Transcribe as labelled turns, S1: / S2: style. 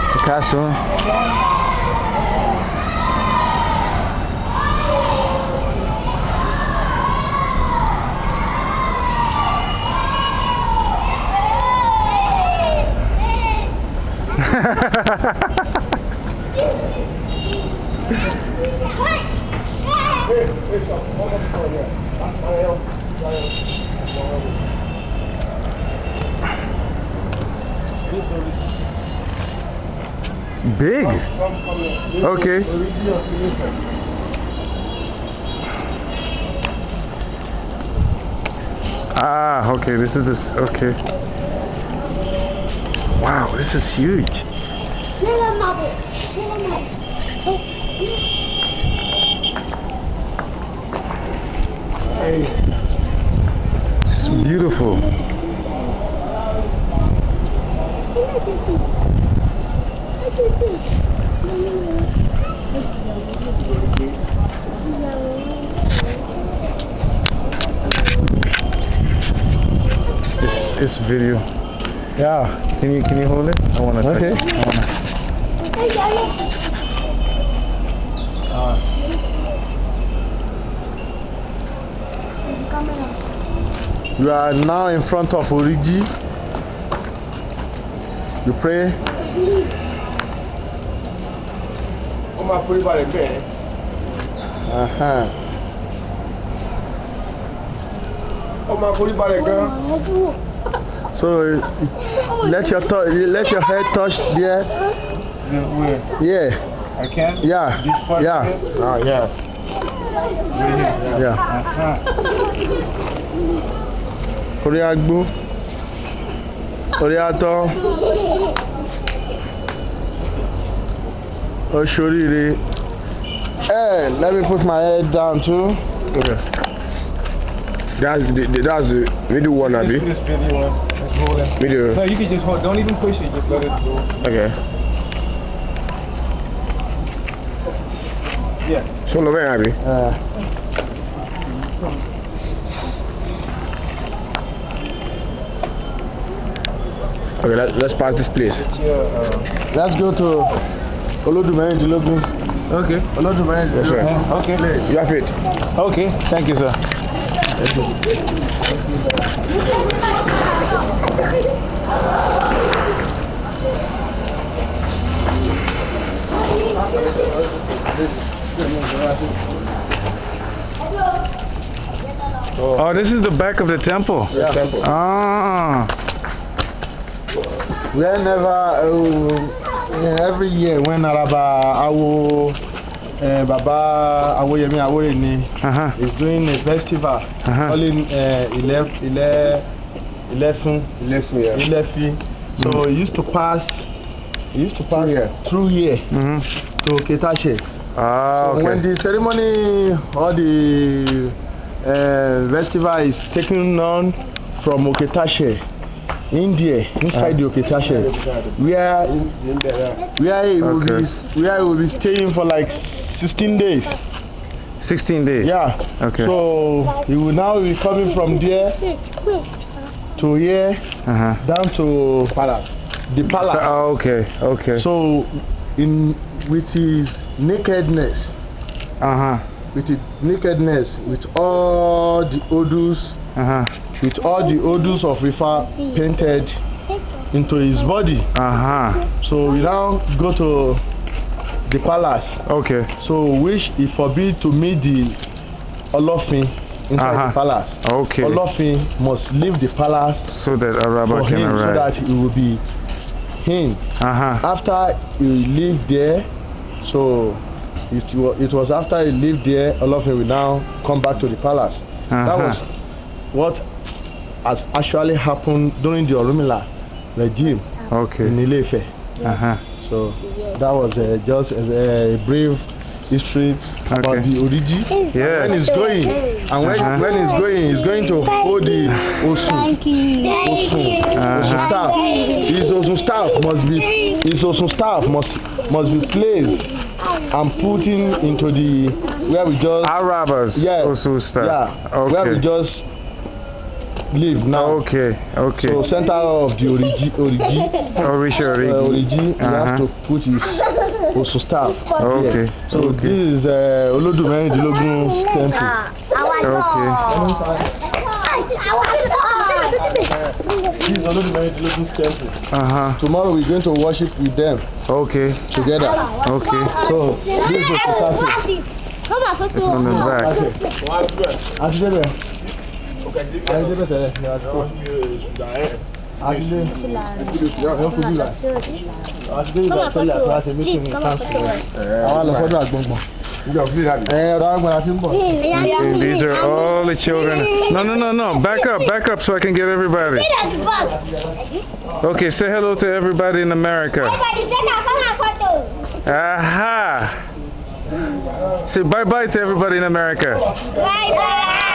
S1: The castle. It's big. Okay. Ah, okay. This is this. Okay. Wow, this is huge. It's beautiful. It's video. Yeah. Can you hold it? I wanna touch it. You are now in front of Origi. You pray. So let your head touch there. Yeah.
S2: I can?
S1: Yeah.
S2: This part?
S1: Yeah. Oh, yeah. Yeah. Koreagbu. Koreato. Oshorire. Hey, let me put my head down too. Okay. That's the video one, Abi.
S2: This video one. Let's hold it.
S1: Video.
S2: No, you can just hold. Don't even push it. Just let it go.
S1: Okay.
S2: Yeah.
S1: So, Lovey, Abi. Okay, let's pass this place. Let's go to Olodumare Logan.
S2: Okay.
S1: Olodumare.
S2: Yes, sir. Okay.
S1: You have it.
S2: Okay. Thank you, sir.
S1: Oh, this is the back of the temple.
S2: Yeah. Temple.
S1: Ah. Every year when ARABA Baba Awoyemi Awoyeni is doing a festival calling Ilefi. So he used to pass through here to Itase. Ah, okay. So when the ceremony or the festival is taken on from Itase, India, inside the Itase, where he will be staying for like 16 days. 16 days? Yeah. Okay. So he will now be coming from there to here, down to palace. The palace. Oh, okay. Okay. So with his nakedness, with all the odors, of Ifa painted into his body. So we now go to the palace. Okay. So which he forbid to meet the Olofin inside the palace. Okay. Olofin must leave the palace so that ARABA can arrive. So that he will be him. After he leave there, so it was after he lived there, Olofin will now come back to the palace. That was what has actually happened during the Orumila regime in Ile-Ife. So that was just a brief history about the Origi. When he's going, and when he's going to hold the Osun staff. His Osun staff must be placed and put into the where we just ARABA's Osun staff. Yeah, where we just live now.
S2: Okay, okay.
S1: So center of the origi, you have to put his Osun staff.
S2: Okay.
S1: Here. So this is Olodumerindilogun's temple.
S2: Okay.
S1: This is Olodumerindilogun's temple.
S2: Tomorrow
S1: we're going to worship with them.
S2: Okay.
S1: Together.
S2: Okay.
S1: So this is Itase.
S2: It's on the back. These are all the children. No. Back up so I can get everybody. Okay, say hello to everybody in America. Aha! Say bye-bye to everybody in America.
S3: Bye-bye.